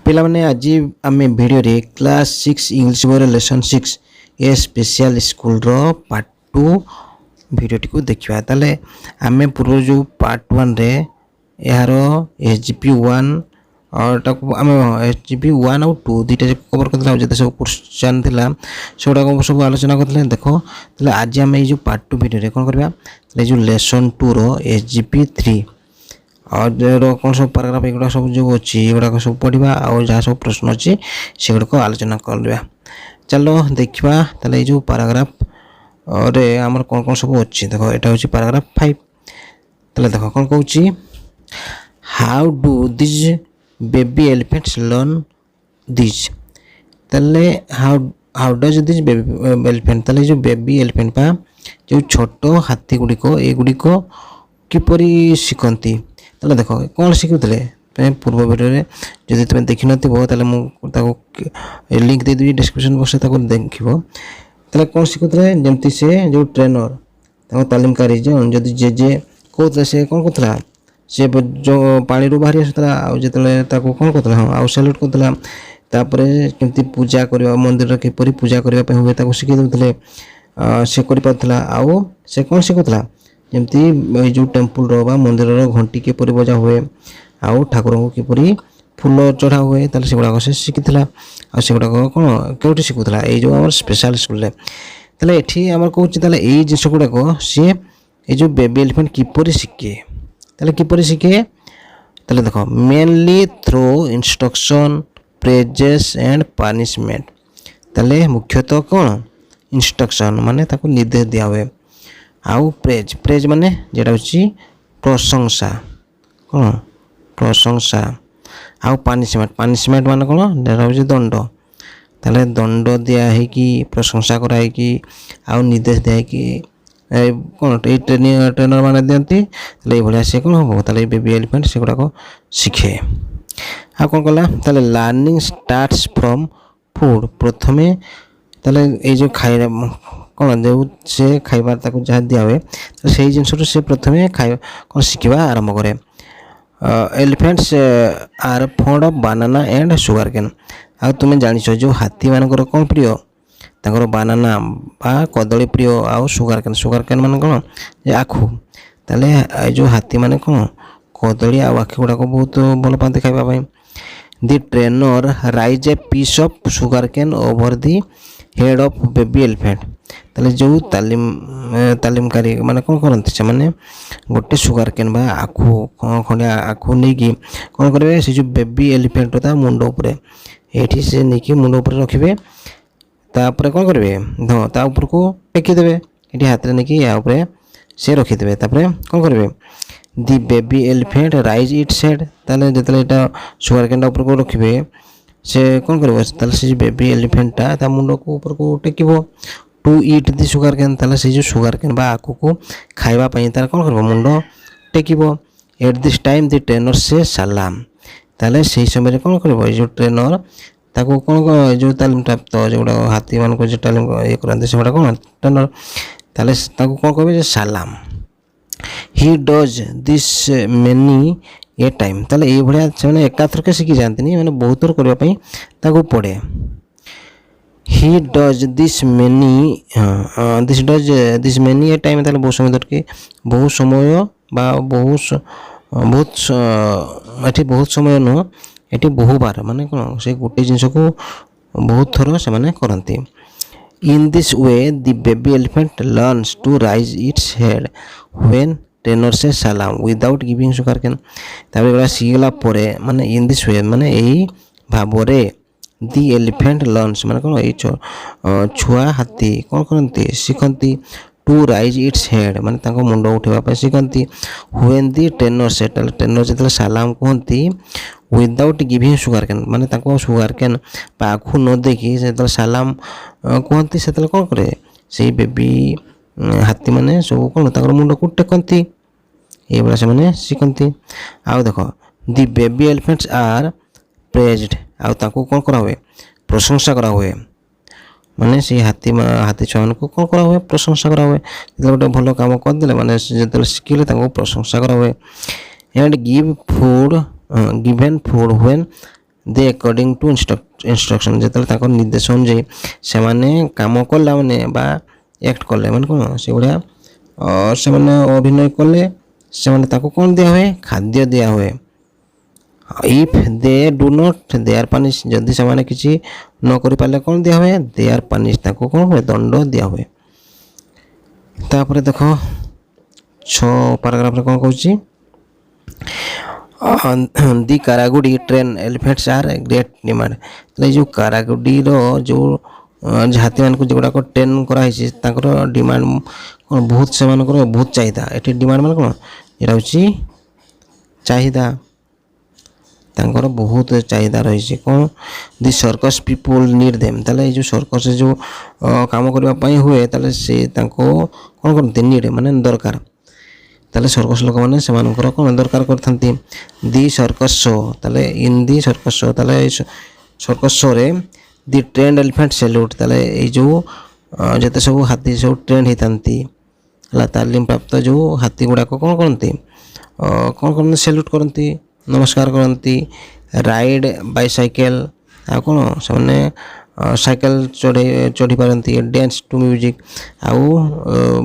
ପିଲାମାନେ ଆଜି ଆମେ ଭିଡ଼ିଓରେ କ୍ଲାସ୍ 6 ଇଂଲିଶ ବହିର ଲେସନ୍ 6 ଏ ସ୍ପେଶିଆଲ ସ୍କୁଲର ପାର୍ଟ 2 ଭିଡ଼ିଓଟିକୁ ଦେଖିବା। ତାହେଲେ ଆମେ ପୂର୍ବରୁ ଯେଉଁ ପାର୍ଟ 1ରେ ଏହାର SGP 1 ଟାକୁ ଆମେ SGP 1 ଆଉ 2 ଦୁଇଟା ଯାକ କଭର କରିଥିଲା ଆଉ ଯେତେ ସବୁ କ୍ୱେଶ୍ଚନ୍ ଥିଲା ସେଗୁଡ଼ାକ ସବୁ ଆଲୋଚନା କରିଥିଲେ। ଦେଖ ତାହେଲେ ଆଜି ଆମେ ଏଇ ଯେଉଁ ପାର୍ଟ 2 ଭିଡ଼ିଓରେ କ'ଣ କରିବା, ତାହେଲେ ଏଇ ଯେଉଁ ଲେସନ୍ 2ର SGP 3 और कौन सब पैराग्राफ एगुड़ा सब जो अच्छी एगुड़ा सब पढ़ा और जहाँ सब प्रश्न अच्छी सेगुड़ाक आलोचना करवा। चलो देखा ताले जो पैराग्राफ और आमर कौन कौन सब अच्छी देख यहाँ हूँ पैराग्राफ 5। ताले देख कौन कहूँ, how do this baby elephants learn this. ताले how does this baby elephant, ताले जो बेबी एलिफेंट पा जो छोट हाथी गुड़िक एगुड़िक किपरि शिखती। ताले देख कौन शिखुले पूर्व भिडियो जदि तुम देखी नाले मुझे लिंक दे देवी डिस्क्रिप्शन बॉक्स देख। ताले कौन शिखुले जमती से जो ट्रेनर तालीमकारी जदि जे जे कहते से कौन कहला से जो पानी रू बाहरी आसूला जो कौन कहला हाँ आउ सैल्यूट करता तापर केमती पूजा करवा मंदिर किपरि पूजा करने हुए शिखी देते से करा आउ से कौन शिखुला जमती जो टेम्पल बा मंदिर घंटी किपरि बजा हुए आउ ठाकुर को किपरि फूल चढ़ा हुए ताले सेगुड़ाक से शिखिला आ सेगुड़ाक कौन केउठी शिखुला ये जो आम स्पेशल स्कूल। ताले एठी आमर कहूँ ताले ये जिनस गुड़ाक सी ये जो बेबी एलिफेंट किपरि शिखे। ताले किपरि शिखे, ताले देख mainly through instruction praises and punishment. ताले मुख्यतः कौन इंस्ट्रक्शन माने ताको निर्देश दिया हुए आउ प्रेज प्रेज माने जेटा होची प्रशंसा कौन प्रशंसा आउ पनिशमेंट पनिशमेंट माने कौन जेटा होची दंड। ताले दंड दिया है कि प्रशंसा कराई कि आउ निर्देश दिया है कि कौन ट्रेनर माने दियंती ताले भलिया से कौन हो ताले बेबी एलिफेंट से गुड़ाक शिखे। आ कौन कला ताले लर्निंग स्टार्ट्स फ्रॉम फूड प्रथमे ताले ये जो खाइबा कौन जो से खाइबार ताको जहाँ दिया हुए तो सही जिनस से प्रथमे खाइ कौन शिखा आरंभ करे। Elephants are fond of banana and sugar cane. आ तुम्हें जानिछ जो हाथी मानकर कौन प्रिय तांकर बनाना बा कदली प्रिय आउ सुगर केन मान कौन आखु। ताले जो हाथी माने कौन कदली आ आखु गुड़ाक बहुत भल पाते खाइबा। The trainer raise a piece of sugar cane over the head of baby elephant. ताले जो तालीमकारी माने कौन करते से माने गोटे सुगर केन बा आखु खंडिया आखु नहीं कि कौन करेंगे से जो बेबी एलिफेंट ता मुंड उपरे एठी से नहीं कि मुंड उपरे रखिबे तापर कौन करेंगे हाँ ता ऊपर को टेकी देबे एठी हाथ रे नहीं कि या ऊपर से रखी देबे तापर कौन करेंगे the baby elephant raise its head. ताले जतले एटा सुगर केन ऊपर को रखिबे से कौन करेंगे ताले से बेबी एलिफेंट ता मुंड को ऊपर को टेकिबो to eat the sugar cane. ताले से जो सुगर केन बा आखु को खाइबा पई तार कौन करबो मुंड टेकिबो। At this time the trainer say सलाम। ताले से समय रे कौन करबो जो ट्रेनर ताको कौन जो तालीम प्राप्त जो हाथी मान को जो तालीम ये करते से कौन ट्रेनर ताले ताको कौन कहबे सलाम। He does this many A time. ताले ये भलिया से एकाथरके शिखी जाती मैंने बहुत थर करने ताको पड़े। He does this many A time ताले बहुत समय धरके बहुत समय बा बहुत बहुत समय नुह ये बहुबार माने कौन से गोटे जिनस को बहुत थर से माने करती। In this way the baby elephant learns to raise its head when trainer say सलाम विदाउट गिविंग सुगर केन। तापर शिखला परे माने इन दिस वे माने यही भावरे दि एलिफेंट लर्न्स माने कौन ये छुआ हाथी कौन करती शिखती टू राइज इट्स हेड माने तांको मुंड उठेबा शिखती व्हेन दि ट्रेनर से ट्रेनर जो सलाम कहती विदाउट गिविंग सुगर केन माने तांको सुगर केन आखु न देखी से सलाम कहती से कौन करे से बेबी हाथी माने सब कौन तांकर मुंड को टेकती ये भाया से माने शिखती। आउ देख दि बेबी एलिफेंट्स आर प्रेज्ड आउ तांको कौन करा हुए प्रशंसा करा हुए माने से हाथी छुआ को कौन करा हुए प्रशंसा करा हुए जो गोटे भल काम करदे माने जो शिखिले प्रशंसा करा हुए। And given food when they according to instruction ଯେତେବେଳେ ତାଙ୍କର ନିର୍ଦ୍ଦେଶ ଅନୁଯାୟୀ ସେମାନେ କାମ କଲା ମାନେ ବା ଆକ୍ଟ କଲେ ମାନେ କ'ଣ ସେଗୁଡ଼ା ସେମାନେ ଅଭିନୟ କଲେ ସେମାନେ ତାକୁ କ'ଣ ଦିଆ ହୁଏ ଖାଦ୍ୟ ଦିଆ ହୁଏ। If they do not De are ପାନିଶ ଯଦି ସେମାନେ କିଛି ନ କରିପାରିଲେ କ'ଣ ଦିଆ ହୁଏ ଦେ ଆର୍ ପାନିଶ ତାକୁ କ'ଣ ହୁଏ ଦଣ୍ଡ ଦିଆ ହୁଏ। ତାପରେ ଦେଖ 6 ପାରାଗ୍ରାଫରେ କ'ଣ କହୁଛି ଦି କାରାଗୁଡ଼ି ଟ୍ରେନ୍ ଏଲିଫେଣ୍ଟସ୍ ଆର୍ ଗ୍ରେଟ୍ ଡିମାଣ୍ଡ। ତାହେଲେ ଯେଉଁ କାରାଗୁଡ଼ିର ଯେଉଁ ହାତୀମାନଙ୍କୁ ଯେଉଁଗୁଡ଼ାକ ଟ୍ରେନ୍ କରାହେଇଛି ତାଙ୍କର ଡିମାଣ୍ଡ କ'ଣ ବହୁତ ସେମାନଙ୍କର ବହୁତ ଚାହିଦା। ଏଠି ଡିମାଣ୍ଡ ମାନେ କ'ଣ ଏଇଟା ହେଉଛି ଚାହିଦା ତାଙ୍କର ବହୁତ ଚାହିଦା ରହିଛି। କ'ଣ ଦି ସର୍କସ୍ ପିପୁଲ୍ ନିଡ୍ ଦେମ୍ ତାହେଲେ ଏଇ ଯେଉଁ ସର୍କସ୍ରେ ଯେଉଁ କାମ କରିବା ପାଇଁ ହୁଏ ତାହେଲେ ସେ ତାଙ୍କୁ କ'ଣ କରନ୍ତି ନିଡ୍ ମାନେ ଦରକାର। ତାହେଲେ ସର୍କସ୍ ଲୋକମାନେ ସେମାନଙ୍କର କ'ଣ ଦରକାର କରିଥାନ୍ତି। ଦି ସର୍କସ୍ ଶୋ ତାହେଲେ ଇନ୍ ଦି ସର୍କସ୍ ଶୋ ତାହେଲେ ଏଇ ସର୍କସ୍ ଶୋରେ ଦି ଟ୍ରେଣ୍ଡ ଏଲିଫେଣ୍ଟ ସେଲ୍ୟୁଟ୍ ତାହେଲେ ଏଇ ଯେଉଁ ଯେତେ ସବୁ ହାତୀ ସବୁ ଟ୍ରେଣ୍ଡ ହେଇଥାନ୍ତି ହେଲା ତାଲିମ ପ୍ରାପ୍ତ ଯେଉଁ ହାତୀ ଗୁଡ଼ାକ କ'ଣ କରନ୍ତି ସେଲ୍ୟୁଟ୍ କରନ୍ତି ନମସ୍କାର କରନ୍ତି। ରାଇଡ୍ ବାଇସାଇକେଲ୍ ଆଉ କ'ଣ ସେମାନେ ସାଇକେଲ ଚଢ଼ି ପାରନ୍ତି। ଡ୍ୟାନ୍ସ ଟୁ ମ୍ୟୁଜିକ୍ ଆଉ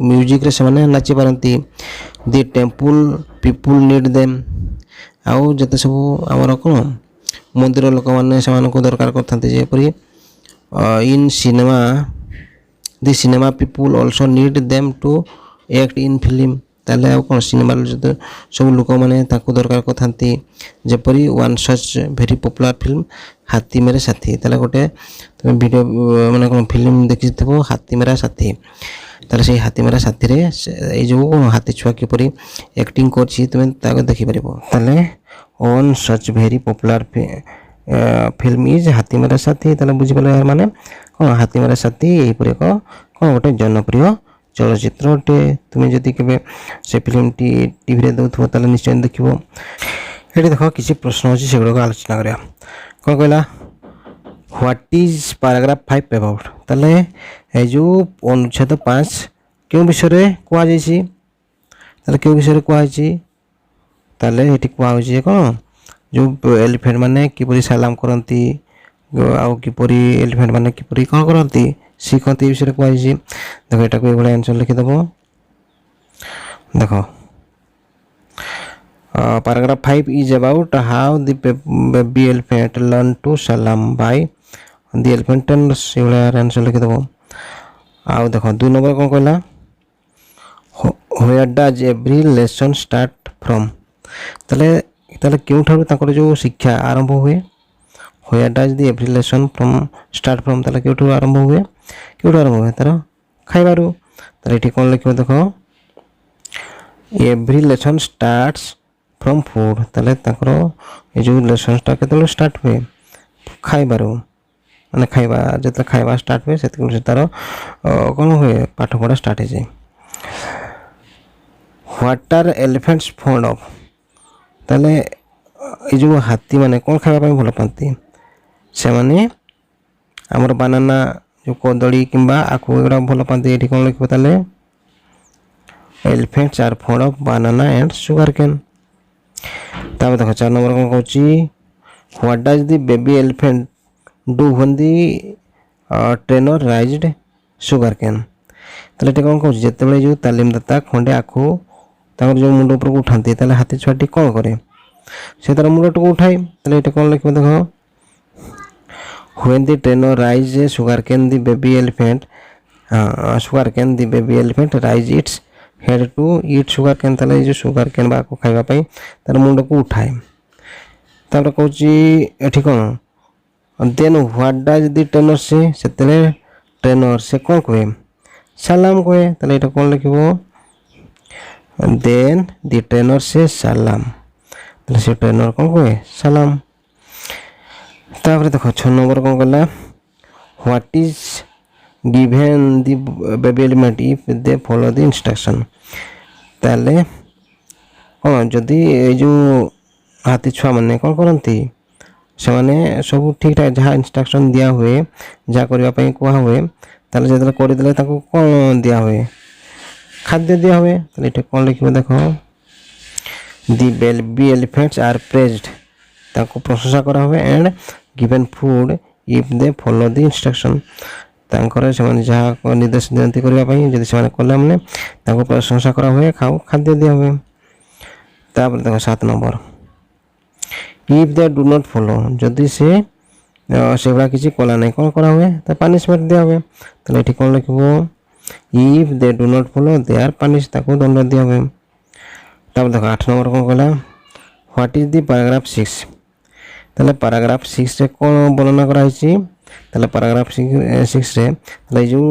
ମ୍ୟୁଜିକ୍ରେ ସେମାନେ ନାଚି ପାରନ୍ତି। ଦି ଟେମ୍ପୁଲ୍ ପିପୁଲ୍ ନିଡ୍ ଦେମ୍ ଆଉ ଯେତେ ସବୁ ଆମର କ'ଣ ମନ୍ଦିର ଲୋକମାନେ ସେମାନଙ୍କୁ ଦରକାର କରିଥାନ୍ତି ଯେପରି in cinema the cinema people also need them to act in film ତାହେଲେ ଆଉ କ'ଣ ସିନେମାର ଯେତେ ସବୁ ଲୋକମାନେ ତାକୁ ଦରକାର କରିଥାନ୍ତି ଯେପରି one such very popular film ହାତୀ ମେରେ ସାଥୀ ତାହେଲେ ଗୋଟେ ତୁମେ ଭିଡ଼ିଓ ମାନେ କ'ଣ ଫିଲ୍ମ ଦେଖିଥିବ ହାତୀ ମେରା ସାଥୀ ତାହେଲେ ସେଇ ହାତୀ ମେରା ସାଥୀରେ ଏଇ ଯେଉଁ ହାତୀ ଛୁଆ କିପରି ଆକ୍ଟିଂ କରୁଛି ତୁମେ ତାକୁ ଦେଖିପାରିବ। ତାହେଲେ one such very popular film is ହାତୀ ମେରା ସାଥୀ ତାହେଲେ ବୁଝିପାରିଲେ ମାନେ କ'ଣ ହାତୀ ମେରା ସାଥୀ ଏହିପରି ଏକ କ'ଣ ଗୋଟେ ଜନପ୍ରିୟ ଚଳଚ୍ଚିତ୍ର ଅଟେ। ତୁମେ ଯଦି କେବେ ସେ ଫିଲ୍ମଟି ଟିଭିରେ ଦେଉଥିବ ତାହେଲେ ନିଶ୍ଚୟ ଦେଖିବ। ଏଠି ଦେଖ କିଛି ପ୍ରଶ୍ନ ଅଛି ସେଗୁଡ଼ାକ ଆଲୋଚନା କରିବା। କ'ଣ କହିଲା ହ୍ୱାଟ୍ ଇଜ୍ ପାରାଗ୍ରାଫ 5 ଏବାଉଟ୍ ତାହେଲେ ଏଇ ଯେଉଁ ଅନୁଚ୍ଛେଦ 5 କେଉଁ ବିଷୟରେ କୁହାଯାଇଛି ତାହେଲେ କେଉଁ ବିଷୟରେ କୁହାଯାଇଛି ତାହେଲେ ଏଠି କୁହାହେଉଛି କ'ଣ ଯେଉଁ ଏଲିଫେଣ୍ଟ ମାନେ କିପରି ସାଲାମ କରନ୍ତି ଆଉ କିପରି ଏଲିଫେଣ୍ଟ ମାନେ କିପରି କ'ଣ କରନ୍ତି ଶିଖନ୍ତି ଏ ବିଷୟରେ କୁହାଯାଇଛି। ଦେଖ ଏଟାକୁ ଏଇଭଳିଆ ଆନ୍ସର ଲେଖିଦେବ। ଦେଖ paragraph 5 is about how the baby elephant learn to salam by the elephant ସେଇଭଳିଆ ଆନ୍ସର ଲେଖିଦେବ। ଆଉ ଦେଖ 2 ନମ୍ବର କ'ଣ କହିଲା where does every lesson start from ତାହେଲେ କେଉଁଠାରୁ ତାଙ୍କର ଯେଉଁ ଶିକ୍ଷା ଆରମ୍ଭ ହୁଏ where does the every lesson start from ତାହେଲେ କେଉଁଠାରୁ ଆରମ୍ଭ ହୁଏ ତାର ଖାଇବାରୁ। ତାହେଲେ ଏଠି କ'ଣ ଲେଖିବ ଦେଖ every lesson starts from food ତାହେଲେ ତାଙ୍କର ଏ ଯେଉଁ ଲେସନ୍ସଟା କେତେବେଳେ ଷ୍ଟାର୍ଟ ହୁଏ ଖାଇବାରୁ ମାନେ ଖାଇବା ଯେତେବେଳେ ଖାଇବା ଷ୍ଟାର୍ଟ ହୁଏ ସେତେବେଳେ ତାର କ'ଣ ହୁଏ ପାଠ ପଢ଼ା ଷ୍ଟାର୍ଟ ହେଇଯାଏ। ହ୍ୱାଟ୍ ଆର୍ ଏଲିଫେଣ୍ଟସ୍ ଫଣ୍ଡ ଅଫ୍ ତାହେଲେ ଏ ଯେଉଁ ହାତୀମାନେ କ'ଣ ଖାଇବା ପାଇଁ ଭଲ ପାଆନ୍ତି ସେମାନେ ଆମର ବାନାନା ଯେଉଁ କଦଳୀ କିମ୍ବା ଆଖୁ ଏଗୁଡ଼ା ଭଲ ପାଆନ୍ତି। ଏଠି କ'ଣ ଲେଖିବ ତାହେଲେ elephants are fond of banana and sugar cane. ତାପରେ ଦେଖ 4 ନମ୍ବର କ'ଣ କହୁଛି what does the baby elephant do when the trainer raised sugar cane ତାହେଲେ ଏଠି କ'ଣ କହୁଛି ଯେତେବେଳେ ଯେଉଁ ତାଲିମଦାତା ଖଣ୍ଡେ ଆଖୁ ତାଙ୍କର ଯେଉଁ ମୁଣ୍ଡ ଉପରକୁ ଉଠାନ୍ତି ତାହେଲେ ହାତୀ ଛୁଆଟି କ'ଣ କରେ ସେ ତାର ମୁଣ୍ଡଟିକୁ ଉଠାଏ। ତାହେଲେ ଏଠି କ'ଣ ଲେଖିବ ଦେଖ when the trainer raise sugar cane the baby elephant raise its head to eat sugar cane ତାହେଲେ ଏଇ ଯେଉଁ ସୁଗାର କେନ୍ ବା ଆଖୁ ଖାଇବା ପାଇଁ ତାର ମୁଣ୍ଡକୁ ଉଠାଏ। ତାପରେ କହୁଛି ଏଠି କ'ଣ ଦେନ୍ ହ୍ୱାଟ୍ ଡାଜ୍ ଦି ଟ୍ରେନର ସେ ସେତେବେଳେ ଟ୍ରେନର ସେ କ'ଣ କୁହେ ସାଲାମ କୁହେ। ତାହେଲେ ଏଇଟା କ'ଣ ଲେଖିବ ଦେନ୍ ଦି ଟ୍ରେନର ସେ ସାଲାମ ତାହେଲେ ସେ ଟ୍ରେନର କ'ଣ କୁହେ ସାଲାମ। ତାପରେ ଦେଖ 6 ନମ୍ବର କ'ଣ କଲା what is given the baby element if they follow the instruction ତାହେଲେ କ'ଣ ଯଦି ଏଇ ଯେଉଁ ହାତୀ ଛୁଆମାନେ କ'ଣ କରନ୍ତି ସେମାନେ ସବୁ ଠିକ୍ ଠାକ୍ ଯାହା ଇନଷ୍ଟ୍ରକ୍ସନ୍ ଦିଆ ହୁଏ ଯାହା କରିବା ପାଇଁ କୁହା ହୁଏ ତାହେଲେ ଯେତେବେଳେ କରିଦେଲେ ତାଙ୍କୁ କ'ଣ ଦିଆ ହୁଏ ଖାଦ୍ୟ ଦିଆ ହୁଏ। ତାହେଲେ ଏଠି କ'ଣ ଲେଖିବ ଦେଖ ଦି ବେବି ଏଲିଫେଣ୍ଟସ୍ ଆର୍ ପ୍ରେଜ୍ଡ ତାଙ୍କୁ ପ୍ରଶଂସା କରା ହୁଏ and given food if they follow the instruction ତାଙ୍କର ସେମାନେ ଯାହା ନିର୍ଦ୍ଦେଶ ଦିଅନ୍ତି କରିବା ପାଇଁ ଯଦି ସେମାନେ କଲେ ମାନେ ତାଙ୍କୁ ପ୍ରଶଂସା କରା ହୁଏ ଖାଦ୍ୟ ଦିଆ ହୁଏ। ତାପରେ ଦେଖ 7 number if they do not follow ଯଦି ସେ ସେଗୁଡ଼ା କିଛି କଲା ନାହିଁ କ'ଣ କରା ହୁଏ ତା ପାନିସମେଣ୍ଟ ଦିଆ ହୁଏ। ତାହେଲେ ଏଠି କ'ଣ ଲେଖିବ if they do not follow they are punish ତାକୁ ଦଣ୍ଡ ଦିଆ ହୁଏ। ତାପରେ ଦେଖ 8 ନମ୍ବର କ'ଣ କହିଲା ହ୍ୱାଟ୍ ଇଜ୍ ଦି ପାରାଗ୍ରାଫ 6 ତାହେଲେ ପାରାଗ୍ରାଫ 6ରେ କ'ଣ ବର୍ଣ୍ଣନା କରାହେଇଛି ତାହେଲେ ପାରାଗ୍ରାଫ 6ରେ ତାହେଲେ ଏଇ ଯେଉଁ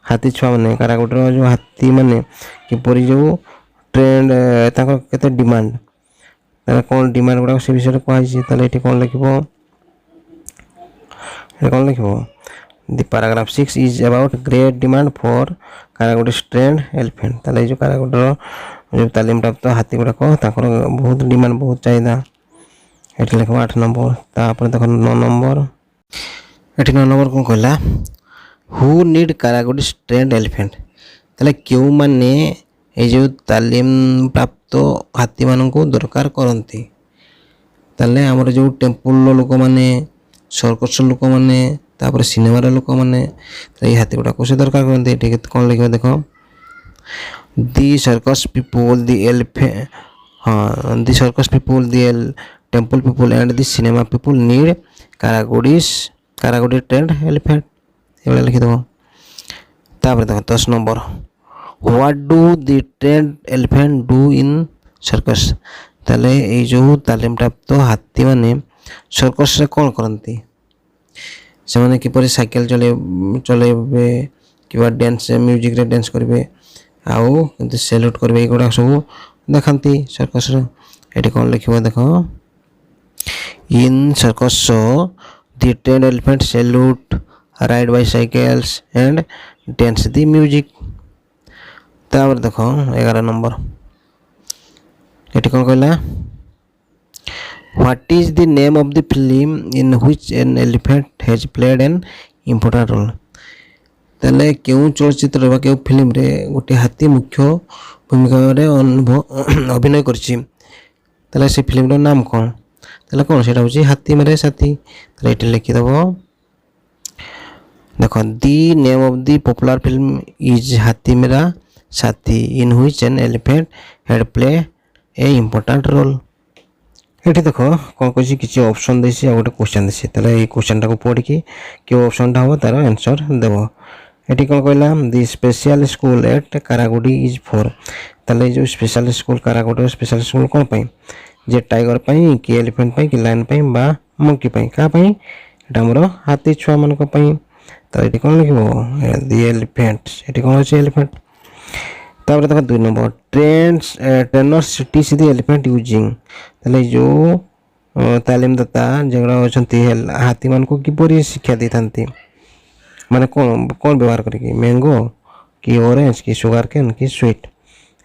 ହାତୀ ଛୁଆମାନେ କାରାଗୋଟର ଯେଉଁ ହାତୀ ମାନେ କିପରି ଯେଉଁ ଟ୍ରେଣ୍ଡ ତାଙ୍କର କେତେ ଡିମାଣ୍ଡ ତାହେଲେ କ'ଣ ଡିମାଣ୍ଡ ଗୁଡ଼ାକ ସେ ବିଷୟରେ କୁହାଯାଇଛି। ତାହେଲେ ଏଠି କ'ଣ ଲେଖିବ the paragraph 6 is about great demand for Karagudi's trained elephant ତାହେଲେ ଏଇ ଯେଉଁ କାରାଗୋଟର ଯେଉଁ ତାଲିମ ପ୍ରାପ୍ତ ହାତୀ ଗୁଡ଼ାକ ତାଙ୍କର ବହୁତ ଡିମାଣ୍ଡ ବହୁତ ଚାହିଦା ଏଠି ଲେଖିବ 8 ନମ୍ବର। ତାପରେ ଦେଖ 9 ନମ୍ବର ଏଠି 9 ନମ୍ବର କ'ଣ କହିଲା ହୁ ନିଡ୍ କାରାଗୋଟିସ୍ ଟ୍ରେଣ୍ଡ ଏଲିଫେଣ୍ଟ ତାହେଲେ କେଉଁମାନେ ଏଇ ଯେଉଁ ତାଲିମ ପ୍ରାପ୍ତ ହାତୀମାନଙ୍କୁ ଦରକାର କରନ୍ତି ତାହେଲେ ଆମର ଯେଉଁ ଟେମ୍ପୁଲର ଲୋକମାନେ ସର୍କସ ଲୋକମାନେ ତାପରେ ସିନେମାର ଲୋକମାନେ ଏଇ ହାତୀ ଗୁଡ଼ାକୁ ସେ ଦରକାର କରନ୍ତି। ଏଠି କ'ଣ ଲେଖିବ ଦେଖ the circus people the circus people the temple people and the cinema people need Karagudi trained elephant ये लिखी देव। तापर देख 10 number what do the trained elephant do in circus ताले ये जो तालीम प्राप्त हाथी माने सर्कस रे कौन करती से माने किपरि साइकिल चलेबे किबा डांस म्यूजिक रे डांस करबे आउ किंतु सैल्यूट करबे एगुडा सब देखंती सर्कस रे। एटी कौन लिखिबो देखो In circus show, the trained elephant salute, ride bicycles and dance the music. तापर देखो 11 नंबर एटी कौन कहला What is the name of the film in which an elephant has played an important role? ताले क्यों चलचित्र बा क्यों film रे गोटे हाथी मुख्य भूमिका रे अभिनय करछि ताले से फिल्म रो नाम कौन ताले कौन सेटा होची हाथी मेरे साथी ताले एटी लिखि दबो देखो the name of the popular film is Haathi Mera Saathi in which an elephant had play a important role. एटी देखो कौन कहछि किछि ऑप्शन देछि आ गोटे क्वेश्चन देछि ताले ए क्वेश्चन टाको पढि कि के ऑप्शन टा हो तार आंसर देबो। एटी कौन कहला the special school at Karagudi is for ताले जो special school Karagudi special school कोन पई जे टाइगर पई कि एलिफेंट पई कि लायन पई बा मंकी पई का पई एटा हमरो हाथी छुआ मन को पई तो एटी कोन लिखिबो द एलिफेंट एटी कोन होछि एलिफेंट। तापर देखो 2 number trainers teach the elephant using ताले जो तालीम दाता जेगड़ा होछंती हाथी मन को किपरि शिक्षा देथांती माने कोन व्यवहार करिके मैंगो कि ऑरेंज कि शुगर केन कि स्वीट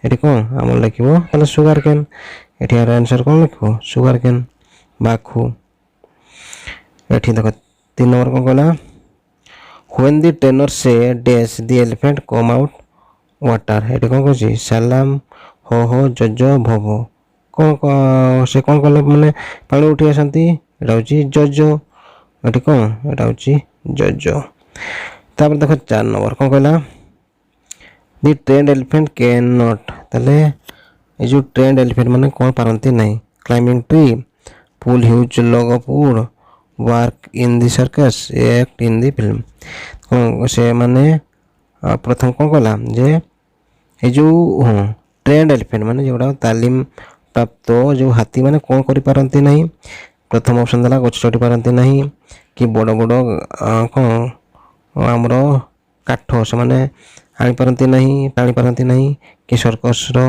एटी कोन हम लिखिबो ताले शुगर केन एटी आंसर कोन लिखो शुगर केन बाखु। एटी देखो 3 नंबर कोन कहला when the trainer say dash the elephant come out water एटी कोन कहछि सलाम हो जजो भवो कोन से कोन कहले माने पानी उठी आसंती एटा होछि जजो एटी कोन एटा होछि जजो। तापर देखो 4 नंबर कोन कहला the trained elephant can not ताले ए जो ट्रेंड एलिफेंट माने कोन पारंती नहीं climbing tree pull huge log of wood work in the circus act in the film से माने प्रथम कोन कहला जे ए जो ट्रेंड एलिफेंट माने जोड़ा तालीम प्राप्त जो हाथी माने कोन करि पारंती नहीं प्रथम ऑप्शन दला गछ चढ़ी पारंती नहीं कि बड़ बड़ कोन हमरो काठ से माने आनी पारंती नहीं टाणी पारंती नहीं कि सर्कस रो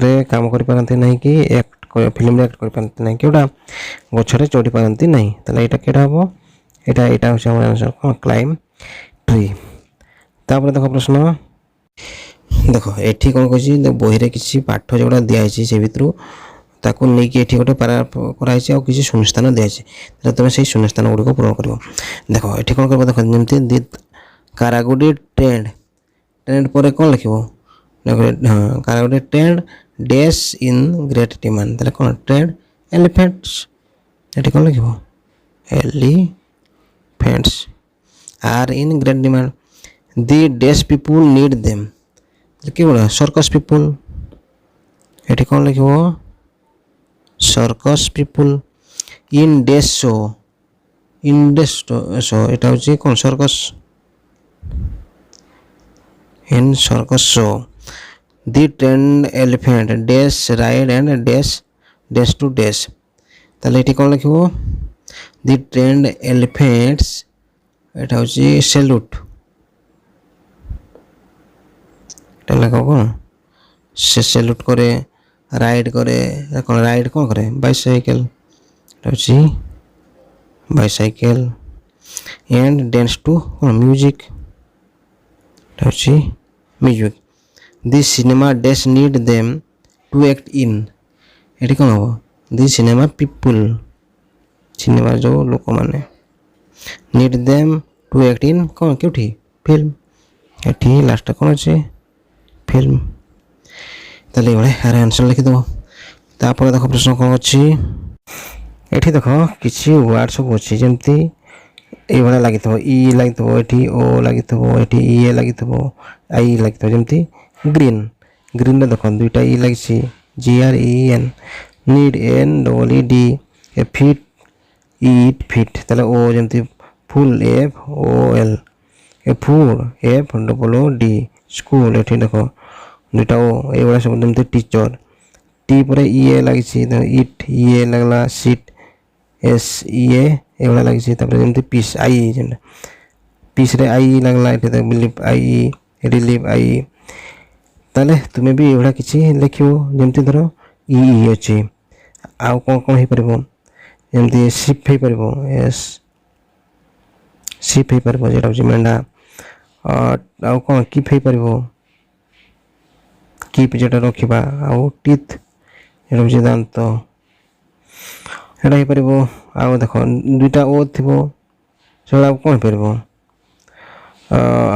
रे काम करि पारंती नहीं कि एक्ट फिल्म रे एक्ट करि पारंती नहीं केउडा गछरे चढ़ी पारंती नहीं तले एटा केडा हबो एटा होछ हमर आंसर कोन क्लाइम ट्री। तापर देखो प्रश्न देखो एठी कोन कहछि बही रे किछि पाठ जोडा दिया छै से भितरु ताको नै कि एठी गोटे पैराग्राफ कराइ छै आ किछि शून्यस्थान दिया छै त तमे सेही शून्यस्थान गुडी को पूर्ण करबो। देखो एठी कोन करबो देखो जेमति दी कारागोडी ट्रेंड पर कोन लिखिबो देखो Karagudi trained dash in great demand तले कोन ट्रेंड एलिफेंट्स ଏଠି କ'ଣ ଲେଖିବ elephants are in great demand. The deaf people need them. କି ବୋla circus people. ଏଠି କ'ଣ ଲେଖିବ circus people in deaf show. in deaf show ଏଟା ହେଉଛି କ'ଣ circus. in circus show the trained elephant dash ride and dash to dash. তাহলে এটি କ'ଣ ଲେଖିବ the trained elephants এটা ହେଉଛି salute. এটা লেখা କ'ଣ ସେ salute করে ରାଇଡ୍ କରେ କ'ଣ ରାଇଡ୍ କ'ଣ କରେ ବାଇସାଇକେଲ. এটা ହେଉଛି ବାଇସାଇକେଲ and dance to କ'ଣ ମ୍ୟୁଜିକ୍. এটা ହେଉଛି music. the cinema dash need them to act in. ଏଠି କ'ଣ ହେବ the cinema people ସିନେମା ଯେଉଁ ଲୋକମାନେ need them to act in କ'ଣ କେଉଁଠି ଫିଲ୍ମ. ଏଠି ଲାଷ୍ଟରେ କ'ଣ ଅଛି ଫିଲ୍ମ. ତାହେଲେ ଏଇଭଳିଆ ଏହାର ଆନ୍ସର୍ ଲେଖିଦେବ. ତାପରେ ଦେଖ ପ୍ରଶ୍ନ କ'ଣ ଅଛି. ଏଠି ଦେଖ କିଛି ୱାର୍ଡ଼ ସବୁ ଅଛି ଯେମିତି ଏଇଭଳିଆ ଲାଗିଥିବ ଇ ଲାଗିଥିବ ଏଠି ଓ ଲାଗିଥିବ ଏଠି ଇଏ ଲାଗିଥିବ ଆଇ ଲାଗିଥିବ ଯେମିତି ଗ୍ରୀନ୍. ଗ୍ରୀନ୍ରେ ଦେଖ ଦୁଇଟା ଇ ଲାଗିଛି GREN. Need NEED. ଏ ଫିଟ୍ ଇଟ୍ ଫିଟ୍. ତାହେଲେ ଓ ଯେମିତି ଫୁଲ୍ FOL. ଏ ଫୁଡ୍ FOOD. ସ୍କୁଲ ଏଠି ଦେଖ ଦୁଇଟା ଓ ଏଇଭଳିଆ ସବୁ ଯେମିତି ଟିଚର. ଟି ପରେ ଇଏ ଲାଗିଛି ଇଟ୍ ଇଏ ଲାଗିଲା ସିଟ୍ SEA ଏଇଭଳିଆ ଲାଗିଛି. ତାପରେ ଯେମିତି ପିସ୍ ଆଇ ଯେମିତି ପିସ୍ରେ ଆଇ ଲାଗିଲା ଏଠି ଲିପ୍ ଆଇ ଏଠି ଲିପ୍ ଆଇ. ତାହେଲେ ତୁମେ ବି ଏଇଭଳିଆ କିଛି ଲେଖିବ ଯେମିତି ଧର ଇ ଅଛି. ଆଉ କ'ଣ କ'ଣ ହେଇପାରିବ ଯେମିତି ସିପ୍ ହେଇପାରିବ ସିପ୍ ହେଇପାରିବ যেটা ହେଉଛି ମେଣ୍ଢା. ଆଉ କ'ଣ କିପ୍ ହେଇପାରିବ କିପ୍ যেটা ରଖିବା. ଆଉ ଟିଥ୍ এটা ହେଉଛି ଦାନ୍ତ ସେଇଟା ହେଇପାରିବ. ଆଉ ଦେଖ ଦୁଇଟା ଓ ଥିବ ସେଇଟା ଆଉ କ'ଣ ହେଇପାରିବ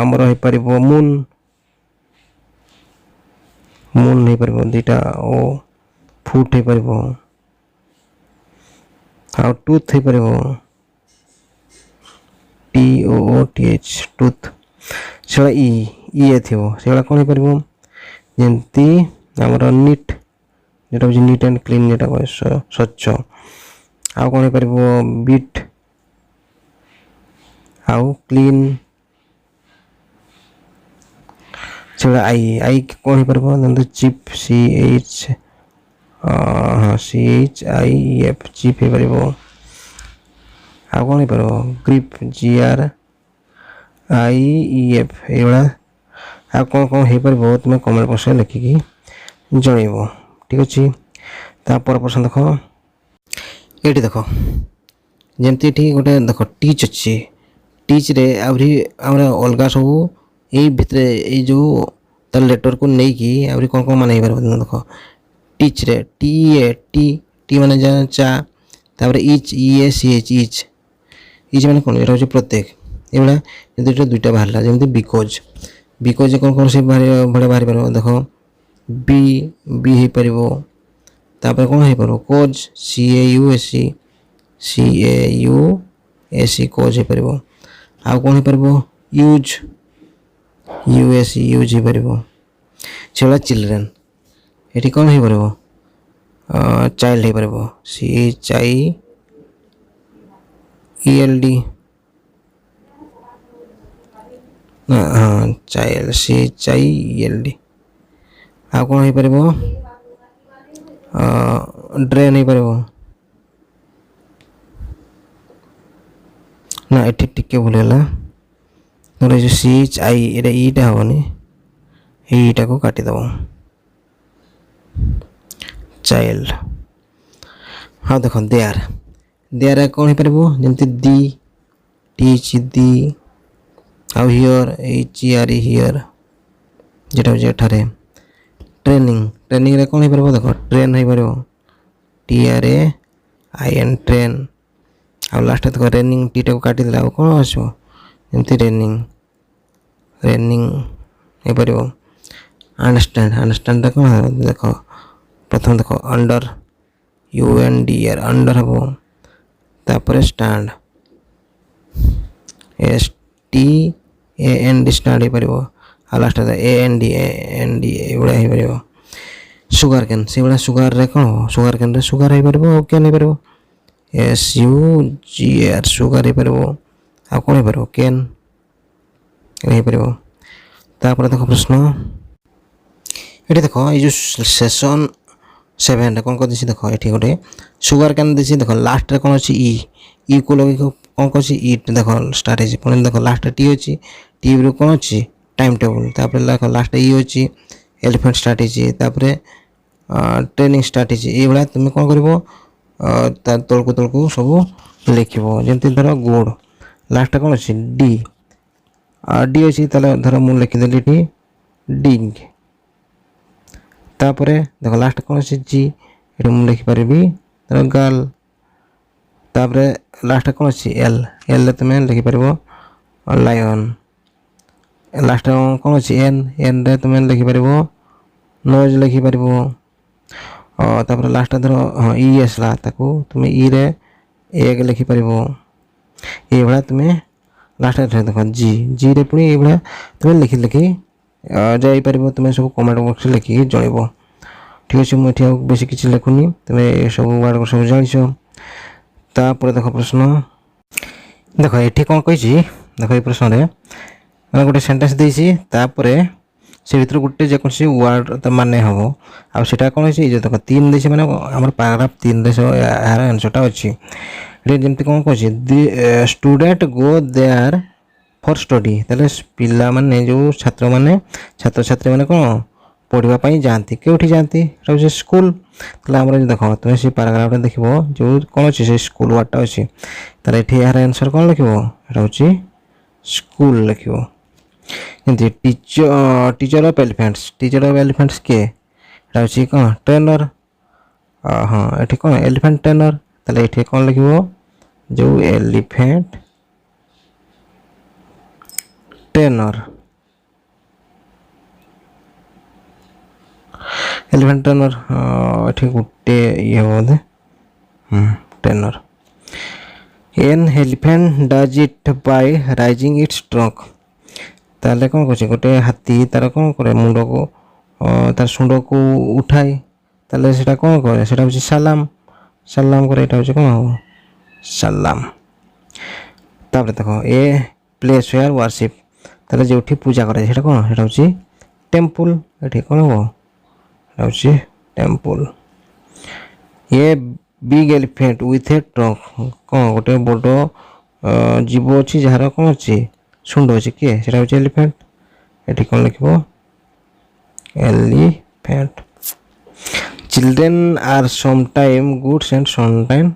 ଆମର ହେଇପାରିବ ମୁନ୍ ହେଇପାରିବ ଦୁଇଟା ଓ. ଫୁଟ୍ ହେଇପାରିବ ଆଉ ଟୁଥ୍ ହେଇପାରିବ TOOTH ଟୁଥ୍. ସେଇଟା ଇଏ ଥିବ ସେଇଟା କ'ଣ ହେଇପାରିବ ଯେମିତି ଆମର ନିଟ୍ যেটা ହେଉଛି ନିଟ୍ ଆଣ୍ଡ କ୍ଲିନ୍ যেটা ସ୍ୱଚ୍ଛ. ଆଉ କ'ଣ ହେଇପାରିବ ବିଟ୍ ଆଉ କ୍ଲିନ୍. ସେଇଟା ଆଇ କ'ଣ ହେଇପାରିବ ଯେମିତି ଚିପ୍ CHIEF ଚିପ୍ ହେଇପାରିବ. ଆଉ କ'ଣ ହେଇପାରିବ ଗ୍ରିପ୍ GRIEF ଏଇଭଳିଆ. ଆଉ କ'ଣ କ'ଣ ହେଇପାରିବ ତୁମେ କମେଣ୍ଟ ବକ୍ସରେ ଲେଖିକି ଜଣାଇବ. ଠିକ୍ ଅଛି. ତାପରେ ପ୍ରଶ୍ନ ଦେଖ ଏଇଠି ଦେଖ ଯେମିତି ଏଠି ଗୋଟେ ଦେଖ ଟିଚ୍ ଅଛି. ଟିଚ୍ରେ ଆହୁରି ଆମର ଅଲଗା ସବୁ ଏଇ ଭିତରେ ଏଇ ଯେଉଁ ତାର ଲେଟରକୁ ନେଇକି ଆହୁରି କ'ଣ କ'ଣ ମାନେ ହେଇପାରିବ ଦେଖ. ଟିଚ୍ରେ ଟି ମାନେ ଚା. ତାପରେ ଇଚ୍ IECH ଇଚ୍ ମାନେ କ'ଣ ଏଇଟା ହେଉଛି ପ୍ରତ୍ୟେକ. ଏଇଭଳିଆ ଯଦି ଏଇଟା ଦୁଇଟା ବାହାରିଲା ଯେମିତି ବିକଜ୍ କ'ଣ କ'ଣ ସେ ଭଳିଆ ବାହାରିପାରିବ ଦେଖ ବି ହେଇପାରିବ. ତାପରେ କ'ଣ ହେଇପାରିବ କୋଜ୍ CAUSE କୋଜ୍ ହେଇପାରିବ. ଆଉ କ'ଣ ହେଇପାରିବ ୟୁଜ୍ ହେଇପାରିବ. ସେଇଭଳିଆ ଚିଲଡ୍ରେନ୍. ଏଠି କ'ଣ ହେଇପାରିବ ଚାଇଲ୍ଡ ହେଇପାରିବ CHIELD. ହଁ ଚାଇଲ୍ଡ CHILD. ଆଉ କ'ଣ ହେଇପାରିବ ଡ୍ରେନ୍ ହେଇପାରିବ. ନା ଏଠି ଟିକେ ଭୁଲ ହେଲା. ଧର ଏ ଯେଉଁ CHI ଏଇଟା ଇଟା ହେବନି ଏଇଟାକୁ କାଟିଦେବ ଚାଇଲ୍ଡ. ହଁ ଦେଖ ଦେୟାର କ'ଣ ହେଇପାରିବ ଯେମିତି ଟିଚ୍ ଦି. ଆଉ ହିଅର୍ HERE ହିଅର୍ যেটা ହେଉଛି ଏଠାରେ. ଟ୍ରେନିଂରେ କ'ଣ ହେଇପାରିବ ଦେଖ ଟ୍ରେନ୍ ହେଇପାରିବ TRAIN ଟ୍ରେନ୍. ଆଉ ଲାଷ୍ଟରେ ଦେଖ ରେନିଂ ଟିଟାକୁ କାଟିଦେଲେ ଆଉ କ'ଣ ଆସିବ ଯେମିତି ରେନିଂ ହେଇପାରିବ. ଆଣ୍ଡରଷ୍ଟାଣ୍ଡଟା କ'ଣ ଦେଖ ପ୍ରଥମେ ଦେଖ ଅଣ୍ଡର UNDR ଅଣ୍ଡର ହେବ. तापर स्टैंड STAND स्टैंड हो पारिबो आ लास्ट AND एबडा हो पारिबो सुगर कैन से बड़ा सुगर रे कोन सुगर कैन रे सुगर हो पारिबो कैन हो पारिबो SUGR सुगर हो पारिबो आ कोन हो पारिबो कैन हो पारिबो तापर देखो प्रश्न ये देखो ये जो सेशन 7 रे कोन को दिसी देखो एठी गोटे सुगर कैन दिसी देखो लास्ट रे कोन अछि ई को लगे कोन को अछि ई देखो स्टार्ट है पुणी देखो लास्ट टी अछि टी रो कोन अछि टाइम टेबल तापर देखो लास्ट ई अछि एलिफेंट स्टार्ट है तापर ट्रेनिंग स्टार्ट है ए बला तुम कोन करबो तलकू सब लिखिबो जेंति धर गुड लास्ट कोन अछि डी डी अछि तले धर मु लिखि देली टी डिंग तापर देखो लास्ट कोन अछि जी एटा मु लिखि परबी धर गर्ल तापर लास्ट कोन अछि एल एल तुम लिखि परबो लायन लास्ट कोन अछि एन एन रे तुम लिखि परबो नोज लिखि परबो और तापर लास्ट धर हां ई आसला ताको तुम ई रे एक लिखि परबो ए बला तुम लास्ट रे देखो जी जी रे पुनी ए बला तुम लिखि जाई परबो तुम सब कमेंट बॉक्स लिखि जणिबो ठीक अछि मु एठी बेसी किछि लिखुनी तुम ए सब वर्ड सब जानिछो तापर देखो प्रश्न देखो एठी कोन कहिछि देखो ए प्रश्न रे मैं गोटे सेंटेंस देछि तापर से भीतर गोटे जे कोनसी वर्ड त माने हबो आ सेटा कोन अछि जे देखो 3 देछि माने हमर पैराग्राफ 3 देछ यार आंसरटा अछि रे जेमति कोन कहछि student go there for study तले पिला माने जो छात्र छात्री माने कोन पढ़िबा पई जानती केउठी जानती रहउछि स्कूल तले हमरा देखो तुम से पैराग्राफ रे देखिबो जो कोन अछि से स्कूल वर्डटा अछि तले एठी यार आंसर कोन लिखिबो रहउछि स्कूल लिखिबो हिंदी टीचर ऑफ एलिफेंट्स के रहउछि कोन ट्रेनर हां एठी कोन एलिफेंट ट्रेनर तले एठी कोन लिखिबो जो एलिफेंट ट्रेनर एठी गुटे ये होदे trainer an elephant does it by rising it's trunk ताले कोन कहछि गोटे हाथी तार कोन करे मुंडो को तार सुंडो को उठाई ताले सेटा कोन करे सेटा होछि सलाम करे एटा होछि कोन सलाम तापर देखो ए प्लेस वेयर वर्शिप ताले जोठी पूजा करे सेटा कोन सेटा होछि टेंपल एठी कोन हो होछि टेंपल ये big elephant with a trunk कोन गोटे बडो जीव अछि जहार कोन अछि सुंड अछि के सेटा होछि एलिफेंट एठी कोन लिखबो elephant children are sometime goods and sometime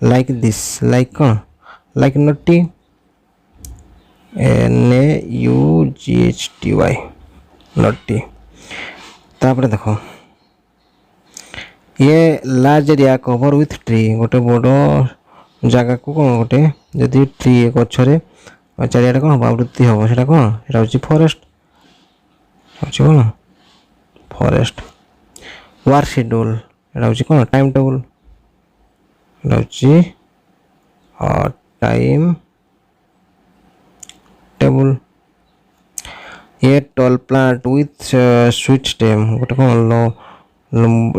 like this like कोन लाइक नोटी NAUGHTY नोटी तापर देखो ये large area cover with tree गोटे बड़ो जगह को कोन गोटे जदि ट्री गछरे चारियाडे कोन आवृत्ति हो सेटा कोन सेटा होछि फॉरेस्ट होछि कोन फॉरेस्ट वार शेड्यूल एटा होछि कोन टाइम टेबल एटा होछि टाइम टेबल ये tall plant with sweet stem गोटे कोन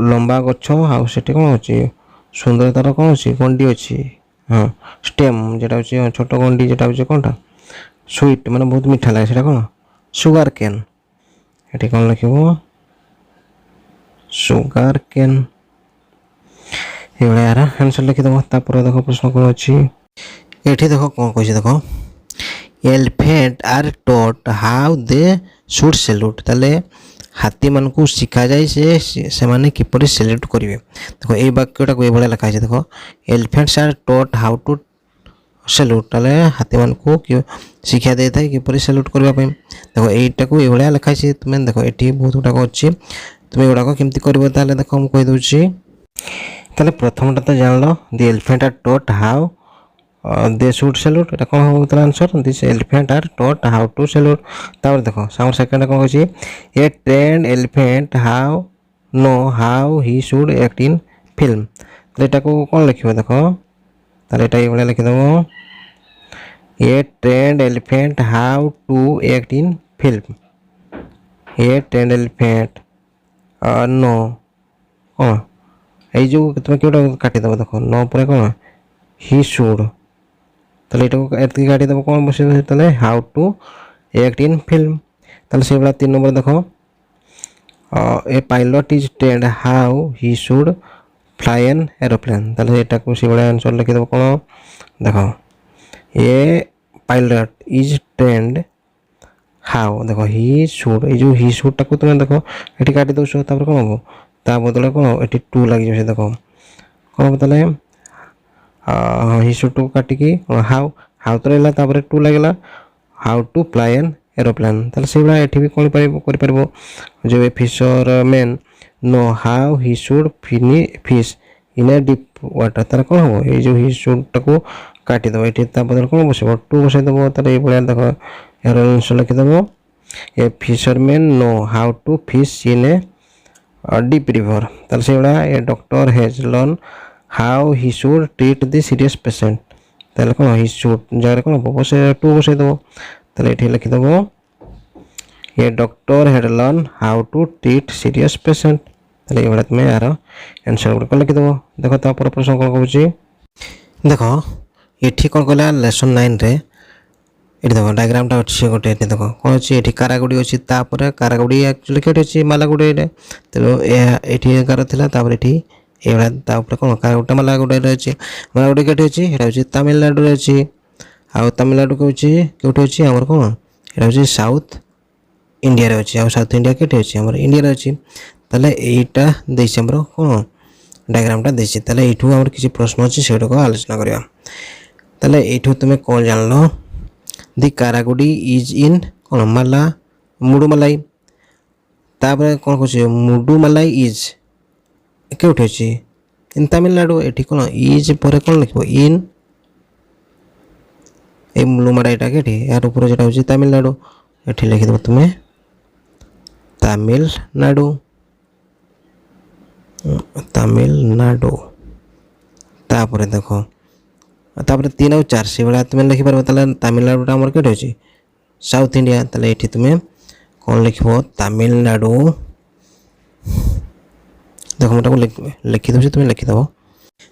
लंबा गछ आ सेठी कोन होछि सुंदर तार कोन होछि गंडी अछि हां स्टेम जेटा होछि छोटो गंडी जेटा होछि कोनटा स्वीट माने बहुत मीठा लागे सेटा कोन सुगर केन एठी कोन लिखिबो सुगर केन एबे यार आंसर लिखि दबो तापर देखो प्रश्न कोन अछि एठी देखो कोन कहछि देखो elephant are taught how they should salute तले हाथी मन को सिखा जाय से माने किपरि सैल्यूट करिवे देखो ए वाक्यटा को ए बडा लिखा छै देखो elephants are taught how to salute तले हाथी मन को शिक्षा दे थाय किपरि सैल्यूट करबा पय देखो एटा को ए बडा लिखा छै तुमे देखो एठी बहुत गुटा को अछि तुमे एडा को केमति करबो ताले देखो हम कहि दोछि ताले प्रथमटा त जानलो the elephant are taught how they should salute एटा कोन हो तार answer this elephant are taught how to salute तापर देखो सामर सेकंड कोन कहछि a trained elephant how know how he should act in film एटा को कोन लिखिबो देखो ताले एटा ये लिखि दबो a trained elephant how to act in film a trained elephant know कौन এই যে তুমি কেউটা কাটি দেবো দেখো ন পরে কোন হি শুড তাহলে এটাকে এতকি কাটি দেবো কোন বসে তাহলে how to act in film তাহলে সেগুলা 3 নম্বরে দেখো a pilot is trained how he should fly an aeroplane তাহলে এটাকে সেগুলা आंसर লিখে দেবো কোন দেখো a pilot is trained how দেখো হি শুড এই যে হি শুডটাকে তুমি দেখো এটি কাটি দউছো তারপর কোন হবো তা বদলে কোন এটি 2 লাগি যাচ্ছে দেখো কোন বদলে হি শুড টু কাটি কি হাউ হাউ তো রইলা তারপরে 2 লাগিলা how to fly an aeroplane তাহলে সেগুলা এটি भी কোন করি পারবো যে fisherman know how he should fish in a deep water তাহলে কোন হবো এই যে হি শুডটাকে কাটি দেবো এটি তা বদলে কোন বসাবো 2 বসাই দেবো তাহলে এই বলে দেখো এর आंसर লিখে দেবো a fisherman know how to fish in a deep river তাহলে সেগুলা a doctor has learn how he should treat the serious patient তাহলে কোন হি শুড জায়গায় কোন বসে 2 বসাই দেবো তাহলে এটি লিখে দেবো a doctor had learn how to treat serious patient তাহলে এবারে তুমি আর आंसर গুলো লিখে দেবো দেখো তারপর প্রশ্ন কোন কହୁଛି দেখো এটি কোন কলা লেসন 9 রে এটি দেখো ডায়াগ্রামটা আছে গোটে এটি দেখো কোন আছে এটি কারাগুড়ি আছে তারপরে কারাগুড়ি एक्चुअली কেটে আছে মালাগুড়ি রে তো এটি 11 থিলা তারপরে এটি এবারে তারপরে কোন কারাগুড়ি মালাগুড়ি রে আছে মালাগুড়ি কেটে আছে এটা হচ্ছে তামিলনাড়ু রে আছে আর তামিলনাড়ু কହୁଛି কেটে আছে আমার কোন এটা হচ্ছে সাউথ ইন্ডিয়া রে আছে আর সাউথ ইন্ডিয়া কেটে আছে আমার ইন্ডিয়া রে আছে তাহলে এইটা দেইছে আমরা কোন ডায়াগ্রামটা দেইছে তাহলে এইটু আমার কিছু প্রশ্ন আছে সেটাকে আলোচনা করিয়া তাহলে এইটু তুমি কোন জানলো দি কারাগুড়ি ইজ ইন কোন মালা মুডুমালাই তারপরে কোন কହୁଛି মুডুমালাই ইজ কেউঠে আছে ইন তামিলনাড়ু এটি কোন ইজ পরে কোন লিখবো ইন এই মুডুমালাইটা কেটি এর উপরে যেটা হচ্ছে তামিলনাড়ু এটি লিখে দেবো তুমি তামিলনাড়ু তামিলনাড়ু তারপরে দেখো তারপরে 3 আর 4 সেগুলা তুমি লিখি পারবে তাহলে তামিলনাড়ুটা আমার কেটে আছে সাউথ ইন্ডিয়া তাহলে এটি তুমি কোন লিখবো তামিলনাড়ু দেখো মোটা লিখি দেবো তুমি লিখি দাও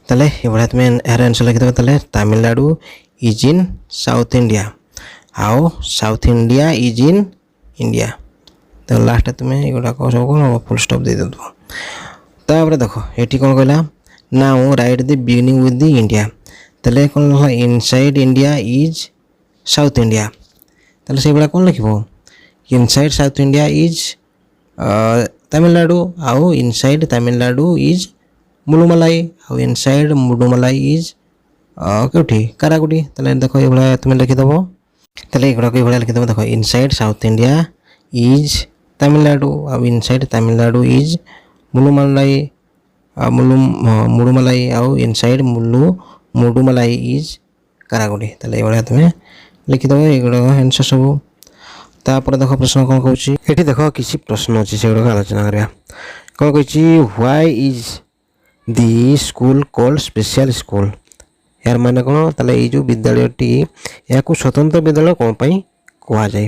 তাহলে এবারে তুমি এর आंसर লিখি দেবে তাহলে Tamil Nadu is in South India আও South India is in India তো লাস্টে তুমি এগুলা সব কোন ফুল স্টপ দিয়ে দেবো তারপরে দেখো এটি কোন কইলা now write the beginning with the India তাহলে কোন লেখা inside India is South India তাহলে সেগুলা কোন লিখবো inside South India is Tamil Nadu আও ইনসাইড তামিলনাড়ু ইজ মুডুমালাই আও ইনসাইড মুডুমালাই ইজ কেউটি কারাগুড়ি তাহলে দেখো এগুলা তুমি লিখে দেবো তাহলে এগুলাকে এগুলা লিখে দেবো দেখো inside South India is Tamil Nadu আও ইনসাইড তামিলনাড়ু ইজ মুডুমালাই মুডুমালাই আও ইনসাইড মুডুমালাই ইজ কারাগুড়ি তাহলে এগুলা তুমি লিখি দেবো এগুলো आंसर सब তারপরে দেখো প্রশ্ন কোন কହୁଛି এটি দেখো কিছু প্রশ্ন আছে সেগুলো আলোচনা করিয়া কোন কହୁଛି why is the school called special school এর মানে কোন তাহলে এই যে বিদ্যালয়টি একু স্বতন্ত্র বিদ্যালয় কোন পাই কোয়া যায়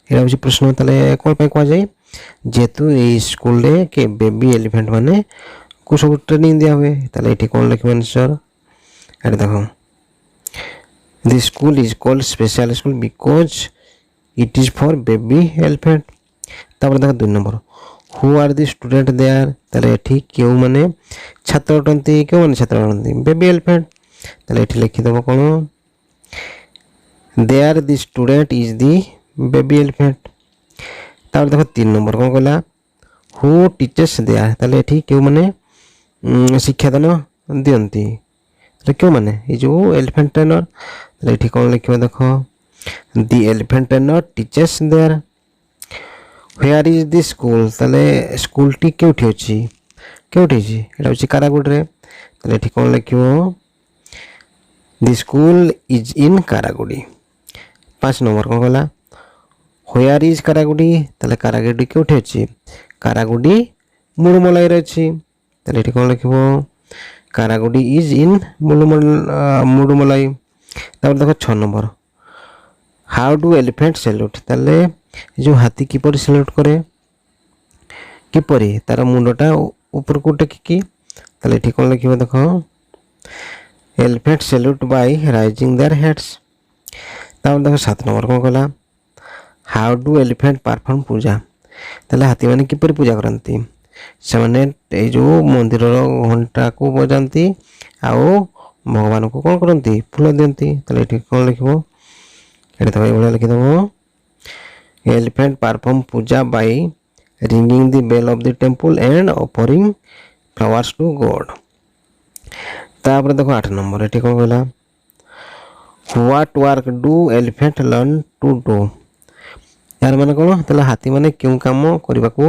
এটা হচ্ছে প্রশ্ন তাহলে কোন পাই কোয়া যায় যেহেতু এই স্কুলে কে বেবি এলিফ্যান্ট মানে কু সব ট্রেনিং দেওয়া হবে তাহলে এটি কোন লিখবে आंसर এটা দেখো the school is called special school because it is for baby elephant তারপরে দেখো 2 নম্বর who are the student there তাহলে এটি কেউ মানে ছাত্র অটন্তি কেউ মানে ছাত্র অটন্তি বেবি এলিফ্যান্ট তাহলে এটি লিখি দেব কোন there the student is the baby elephant তারপরে দেখো 3 নম্বর কোন কইলা who teaches there তাহলে এটি কেউ মানে শিক্ষাদান দিয়ন্তি তাহলে কেউ মানে এই যে এলিফ্যান্ট ট্রেনার তাহলে এটি কোন লিখবে দেখো the elephant trainer teaches there where is the school তাহলে স্কুলটি কেউটি আছে কেউটি আছে এটা হচ্ছে কারাগুড়িরে তাহলে এটি কোন লিখব দি স্কুল ইজ ইন কারাগুড়ি 5 নম্বর কোন কলা হোয়ার ইজ কারাগুড়ি তাহলে কারাগুড়ি কেউটি আছে কারাগুড়ি মুডুমালাই রে আছে তাহলে এটি কোন লিখব କାରାଗୁଡ଼ି ଇଜ୍ ଇନ୍ ମୁଡୁମଲାଇ। ତାପରେ ଦେଖ 6 ନମ୍ବର ହାଉ ଡୁ ଏଲିଫେଣ୍ଟ ସେଲ୍ୟୁଟ୍। ତାହେଲେ ଯେଉଁ ହାତୀ କିପରି ସେଲ୍ୟୁଟ୍ କରେ, କିପରି ତାର ମୁଣ୍ଡଟା ଉପରକୁ ଟେକିକି। ତାହେଲେ ଏଠି କ'ଣ ଲେଖିବ ଦେଖ elephant salute by raising their heads. ତାପରେ ଦେଖ 7 ନମ୍ବର କ'ଣ କହିଲା ହାଉ ଡୁ ଏଲିଫେଣ୍ଟ ପାରଫର୍ମ ପୂଜା। ତାହେଲେ ହାତୀମାନେ କିପରି ପୂଜା କରନ୍ତି, ସେମାନେ ଏଇ ଯେଉଁ ମନ୍ଦିରର ଘଣ୍ଟାକୁ ବଜାନ୍ତି ଆଉ ଭଗବାନଙ୍କୁ କ'ଣ କରନ୍ତି, ଫୁଲ ଦିଅନ୍ତି। ତାହେଲେ ଏଠି କ'ଣ ଲେଖିବ, ଏଠି ତ ଏଇଭଳିଆ ଲେଖିଦେବ elephant perform puja by ringing the bell of the temple and offering flowers to God। ତାପରେ ଦେଖ 8 ନମ୍ବର ଏଠି କ'ଣ କହିଲା what work do elephant learn to do। यार ମାନେ କ'ଣ, ତାହେଲେ ହାତୀମାନେ କେଉଁ କାମ କରିବାକୁ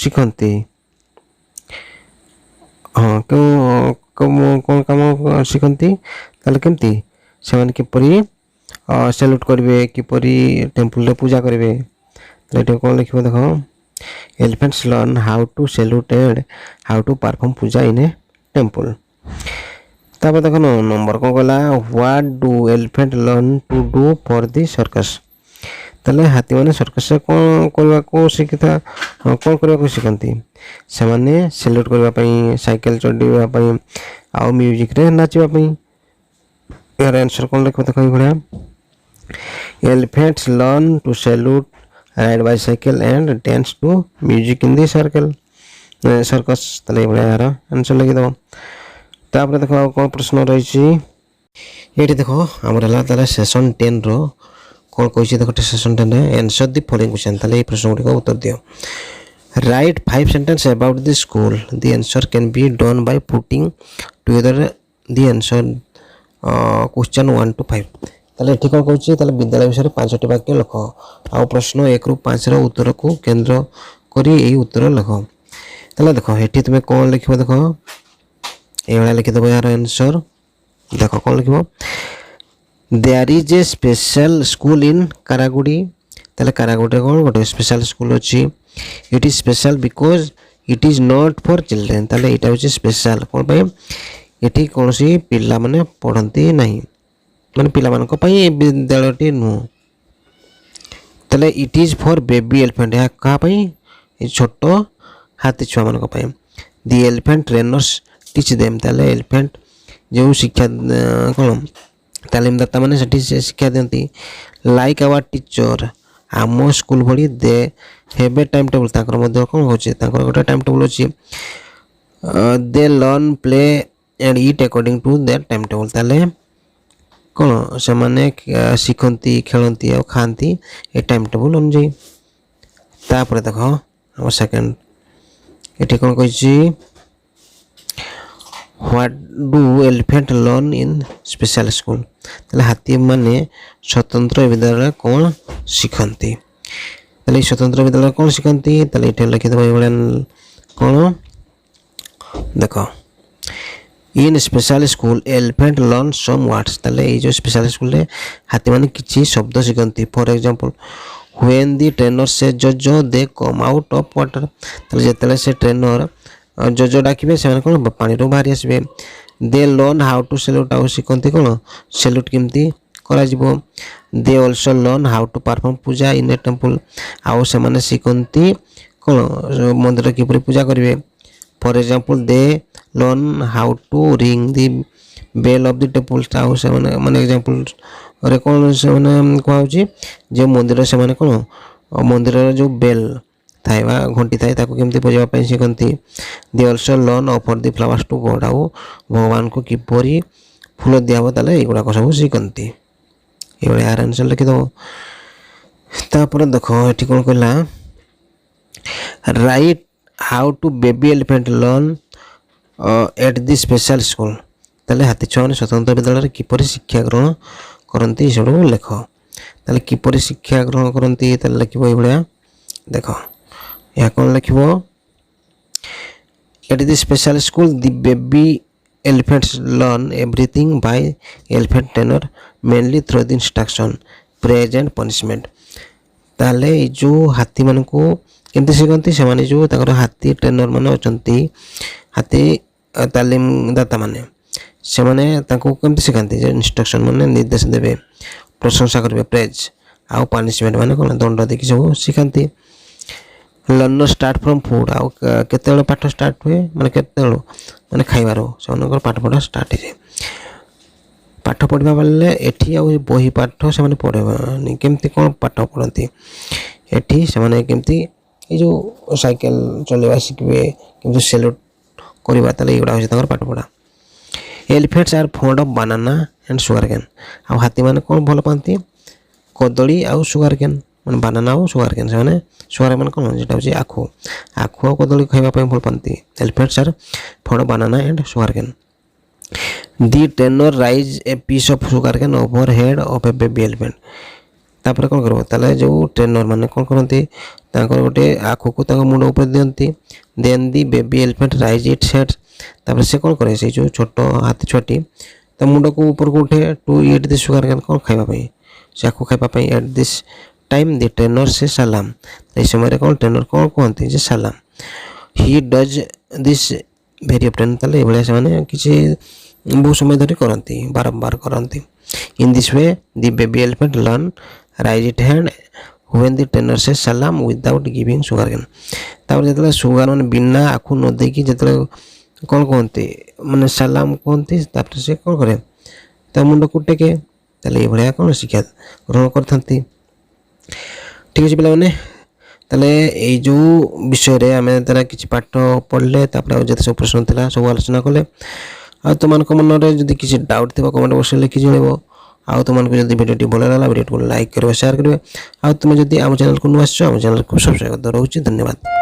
ଶିଖନ୍ତି, ହଁ କ'ଣ କାମ ଶିଖନ୍ତି, ତାହେଲେ କେମିତି ସେମାନେ କିପରି ସେଲ୍ୟୁଟ୍ କରିବେ, କିପରି ଟେମ୍ପଲରେ ପୂଜା କରିବେ। ତାହେଲେ ଏଠି କ'ଣ ଲେଖିବ ଦେଖ elephants learn how to salute and how to perform puja in a temple। ତାପରେ ଦେଖ ନମ୍ବର କ'ଣ କହିଲା what do elephant learn to do for the circus। ତାହେଲେ ହାତୀମାନେ ସର୍କସରେ କ'ଣ କରିବାକୁ ଶିଖନ୍ତି, ସେମାନେ ସେଲ୍ୟୁଟ୍ କରିବା ପାଇଁ, ସାଇକେଲ ଚଢ଼ିବା ପାଇଁ ଆଉ ମ୍ୟୁଜିକ୍ରେ ନାଚିବା ପାଇଁ। ଏହାର ଆନ୍ସର୍ କ'ଣ ଲେଖିବ ଦେଖ ଏଇଭଳିଆ elephants learn to salute, ride bicycle and dance to music in the circus। ତାହେଲେ ଏଇଭଳିଆ ଏହାର ଆନ୍ସର୍ ଲେଖିଦେବ। ତାପରେ ଦେଖ ଆଉ କ'ଣ ପ୍ରଶ୍ନ ରହିଛି ଏଇଠି ଦେଖ ଆମର ହେଲା ତାହେଲେ ସେସନ୍ 10ର କ'ଣ କହିଛି ଦେଖ ସେସନ୍ 10ରେ ଆନ୍ସର୍ ଦି ଫଲୋଇଂ କ୍ୱେଶ୍ଚନ୍। ତାହେଲେ ଏଇ ପ୍ରଶ୍ନ ଗୁଡ଼ିକ ଉତ୍ତର ଦିଅ। Write 5 sentence about the school, the answer can be done by putting together the answer question 1 to 5। ତାହେଲେ ଏଠି କ'ଣ କହୁଛି, ତାହେଲେ ବିଦ୍ୟାଳୟ ବିଷୟରେ 5ଟି ବାକ୍ୟ ଲେଖ ଆଉ ପ୍ରଶ୍ନ 1ରୁ 5ର ଉତ୍ତରକୁ କେନ୍ଦ୍ର କରି ଏହି ଉତ୍ତର ଲେଖ। ତାହେଲେ ଦେଖ ଏଠି ତୁମେ କ'ଣ ଲେଖିବ ଦେଖ ଏଇଭଳିଆ ଲେଖିଦେବ ଏହାର ଆନ୍ସର୍। ଦେଖ କ'ଣ ଲେଖିବ there is a special school in Karagudi. ତାହେଲେ କାରାଗୁଡ଼ିରେ କ'ଣ ଗୋଟେ ସ୍ପେଶାଲ ସ୍କୁଲ ଅଛି। It is special because it is not for children. ତାହେଲେ ଏଇଟା ହେଉଛି ସ୍ପେଶାଲ କ'ଣ ପାଇଁ, ଏଠି କୌଣସି ପିଲାମାନେ ପଢ଼ନ୍ତି ନାହିଁ, ମାନେ ପିଲାମାନଙ୍କ ପାଇଁ ଏ ବିଦ୍ୟାଳୟଟି ନୁହଁ। ତାହେଲେ it is for baby elephant, ଏହା କାହା ପାଇଁ, ଏ ଛୋଟ ହାତୀ ଛୁଆମାନଙ୍କ ପାଇଁ। The elephant trainers teach them. ତାହେଲେ ଏଲିଫେଣ୍ଟ ଯେଉଁ ଶିକ୍ଷା କ'ଣ ତାଲିମଦାତା ମାନେ ସେଠି ସେ ଶିକ୍ଷା ଦିଅନ୍ତି। ଲାଇକ୍ ଆୱାର ଟିଚର, ଆମ ସ୍କୁଲ ଭଳି they have a time table, ତାଙ୍କର ମଧ୍ୟ କ'ଣ ହେଉଛି, ତାଙ୍କର ଗୋଟେ ଟାଇମ୍ ଟେବୁଲ୍ ଅଛି। They learn play and eat according to their time table. ତାହେଲେ କ'ଣ ସେମାନେ ଶିଖନ୍ତି, ଖେଳନ୍ତି ଆଉ ଖାଆନ୍ତି ଏ ଟାଇମ୍ ଟେବୁଲ୍ ଅନୁଯାୟୀ। ତାପରେ ଦେଖ ଆମ ସେକେଣ୍ଡ ଏଠି କ'ଣ କହିଛି what do elephant learn in special school. ତାହେଲେ ହାତୀମାନେ ସ୍ୱତନ୍ତ୍ର ବିଦ୍ୟାଳୟରେ କ'ଣ ଶିଖନ୍ତି। ତାହେଲେ ଏଇ ସ୍ୱତନ୍ତ୍ର ବିଦ୍ୟାଳୟରେ କ'ଣ ଶିଖନ୍ତି, ତାହେଲେ ଏଠି ଲେଖିଦେବ ଏଇଭଳିଆ କ'ଣ ଦେଖ in special school elephant learn SUM words. ତାହେଲେ ଏଇ ଯେଉଁ ସ୍ପେଶାଲ ସ୍କୁଲରେ ହାତୀମାନେ କିଛି ଶବ୍ଦ ଶିଖନ୍ତି। For example when the trainer ସେ ଜଜ ଦେ କମ୍ ଆଉଟ୍ ଅଫ୍ ୱାଟର। ତାହେଲେ ଯେତେବେଳେ ସେ ଟ୍ରେନର ଜଜ ଡାକିବେ ସେମାନେ କ'ଣ ପାଣିରୁ ବାହାରି ଆସିବେ। ଦେ ଲର୍ନ ହାଉ ଟୁ ସେଲ୍ୟୁଟ୍, ଆଉ ଶିଖନ୍ତି କ'ଣ ସେଲ୍ୟୁଟ୍ କେମିତି କରାଯିବ। They also learn how to perform puja in a temple, ଆଉ ସେମାନେ ଶିଖନ୍ତି କ'ଣ ମନ୍ଦିର କିପରି ପୂଜା କରିବେ। For example they learn how to ring the bell of the temple, ଆଉ ସେମାନେ ମାନେ ଏକ୍ଜାମ୍ପଲ୍ରେ କ'ଣ ସେମାନେ କୁହାହେଉଛି ଯେ ମନ୍ଦିର ସେମାନେ କ'ଣ ମନ୍ଦିରର ଯେଉଁ ବେଲ୍ ଥାଏ ବା ଘଣ୍ଟି ଥାଏ ତାକୁ କେମିତି ବଜାଇବା ପାଇଁ ଶିଖନ୍ତି। ଦେ ଅଲସୋ ଲର୍ନ ଅଫର୍ ଦି ଫ୍ଲାୱାର୍ସ ଟୁ ଗଡ୍, ଆଉ ଭଗବାନଙ୍କୁ କିପରି ଫୁଲ ଦିଆହେବ ତାହେଲେ ଏଗୁଡ଼ାକ ସବୁ ଶିଖନ୍ତି। ଏଇଭଳିଆ ଆର ଆନ୍ସର୍ ଲେଖିଦେବ। ତାପରେ ଦେଖ ଏଠି କ'ଣ କହିଲା right how to baby elephant learn at the special school. ତାହେଲେ ହାତୀ ଛୁଆମାନେ ସ୍ୱତନ୍ତ୍ର ବିଦ୍ୟାଳୟରେ କିପରି ଶିକ୍ଷା ଗ୍ରହଣ କରନ୍ତି ସେସବୁ ଲେଖ। ତାହେଲେ କିପରି ଶିକ୍ଷା ଗ୍ରହଣ କରନ୍ତି ତାହେଲେ ଲେଖିବ ଏଇଭଳିଆ ଦେଖ ଏହା କ'ଣ ଲେଖିବ at the special school the baby elephants learn everything by elephant trainer mainly through the instruction praise and punishment। ତାହେଲେ ଏଇ ଯେଉଁ ହାତୀମାନଙ୍କୁ କେମିତି ଶିଖନ୍ତି, ସେମାନେ ଯେଉଁ ତାଙ୍କର ହାତୀ ଟ୍ରେନର ମାନେ ଅଛନ୍ତି, ହାତୀ तालीमदाता माने ସେମାନେ ତାଙ୍କୁ କେମିତି ଶିଖାନ୍ତି ଯେ ଇନଷ୍ଟ୍ରକ୍ସନ୍ ମାନେ ନିର୍ଦ୍ଦେଶ ଦେବେ, ପ୍ରଶଂସା କରିବେ ପ୍ରେଜ୍, ଆଉ ପାନିସମେଣ୍ଟ ମାନେ କ'ଣ ଦଣ୍ଡ ଦେଇକି ସବୁ ଶିଖାନ୍ତି। ଲର୍ଣ୍ଣର ଷ୍ଟାର୍ଟ ଫ୍ରମ୍ ଫୁଡ୍, ଆଉ କେତେବେଳେ ପାଠ ଷ୍ଟାର୍ଟ ହୁଏ ମାନେ କେତେବେଳୁ ମାନେ ଖାଇବାରୁ ସେମାନଙ୍କର ପାଠ ପଢ଼ା ଷ୍ଟାର୍ଟ ହେଇଯାଏ। ପାଠ ପଢ଼ିବା ବେଲେ ଏଠି ଆଉ ବହି ପାଠ ସେମାନେ ପଢ଼ିବାନି, କେମିତି କ'ଣ ପାଠ ପଢ଼ନ୍ତି ଏଠି ସେମାନେ କେମିତି ଏଇ ଯେଉଁ ସାଇକେଲ ଚଲେଇବା ଶିଖିବେ, କେମିତି ସେଲ୍ୟୁଟ୍ କରିବା, ତାହେଲେ ଏଗୁଡ଼ା ହେଉଛି ତାଙ୍କର ପାଠ ପଢ଼ା। Elephants are fond of banana and sugar cane, ଆଉ ହାତୀମାନେ କ'ଣ ଭଲ ପାଆନ୍ତି କଦଳୀ ଆଉ ସୁଗାର କେନ୍, ମାନେ ବାନାନା ଆଉ ସୁଗାର କେନ୍। ସେମାନେ ସୁଗାର ମାନେ କ'ଣ ଯେଟା ହେଉଛି ଆଖୁ ଆଉ କଦଳୀ ଖାଇବା ପାଇଁ ଭଲ ପାଆନ୍ତି। Elephants are fond of banana and sugar cane. The trainer raise a piece of sugar cane over head of a baby elephant. ତାପରେ କ'ଣ କରିବ, ତାହେଲେ ଯେଉଁ ଟ୍ରେନର ମାନେ କ'ଣ କରନ୍ତି ତାଙ୍କର ଗୋଟେ ଆଖୁକୁ ତାଙ୍କ ମୁଣ୍ଡ ଉପରେ ଦିଅନ୍ତି। Then the baby elephant raise its head, ତାପରେ ସେ କ'ଣ କରେ, ସେଇ ଯେଉଁ ଛୋଟ ହାତୀ ଛୁଆଟି ତା ମୁଣ୍ଡକୁ ଉପରକୁ ଉଠେ ଟୁ ଇଟ୍ ଦି ସୁଗାର କେନ୍, କ'ଣ ଖାଇବା ପାଇଁ, ସେ ଆଖୁ ଖାଇବା ପାଇଁ। At this time the trainer say ସାଲାମ, ଏହି ସମୟରେ କ'ଣ ଟ୍ରେନର କ'ଣ କୁହନ୍ତି ଯେ ସାଲାମ। ହି ଡଜ୍ ଦିସ୍ ଭେରି ଅଫ୍ଟେନ୍, ତାହେଲେ ଏଭଳିଆ ସେମାନେ କିଛି ବହୁତ ସମୟ ଧରି କରନ୍ତି, ବାରମ୍ବାର କରନ୍ତି। In this way the baby elephant learn raise it hand when the trainer say ସାଲାମ ୱିଦାଉଟ୍ ଗିଭିଂ ସୁଗାର କେନ୍। ତାପରେ ଯେତେବେଳେ ସୁଗାର ମାନେ ବିନା ଆଖୁ ନ ଦେଇକି ଯେତେବେଳେ କ'ଣ କୁହନ୍ତି ମାନେ ସାଲାମ କୁହନ୍ତି, ତାପରେ ସେ କ'ଣ କରେ ତା ମୁଣ୍ଡକୁ ଟେକେ, ତାହେଲେ ଏଇଭଳିଆ କ'ଣ ଶିକ୍ଷା ଗ୍ରହଣ କରିଥାନ୍ତି। ଠିକ୍ ଅଛି ପିଲାମାନେ, ତାହେଲେ ଏଇ ଯେଉଁ ବିଷୟରେ ଆମେ ତାର କିଛି ପାଠ ପଢ଼ିଲେ, ତାପରେ ଆଉ ଯେତେ ସବୁ ପ୍ରଶ୍ନ ଥିଲା ସବୁ ଆଲୋଚନା କଲେ। ଆଉ ତୁମମାନଙ୍କ ମନରେ ଯଦି କିଛି ଡାଉଟ୍ ଥିବ କମେଣ୍ଟ ବକ୍ସରେ ଲେଖି ଜଣାଇବ। ଆଉ ତୁମମାନଙ୍କୁ ଯଦି ଭିଡ଼ିଓଟି ଭଲ ଲାଗିଲା ଭିଡ଼ିଓଟିକୁ ଲାଇକ୍ କରିବେ, ସେୟାର କରିବେ। ଆଉ ତୁମେ ଯଦି ଆମ ଚ୍ୟାନେଲକୁ ନୂଆ ଆସିଛ ଆମ ଚ୍ୟାନେଲକୁ ସବସ୍କ୍ରାଇବ୍ ରହୁଛି। ଧନ୍ୟବାଦ।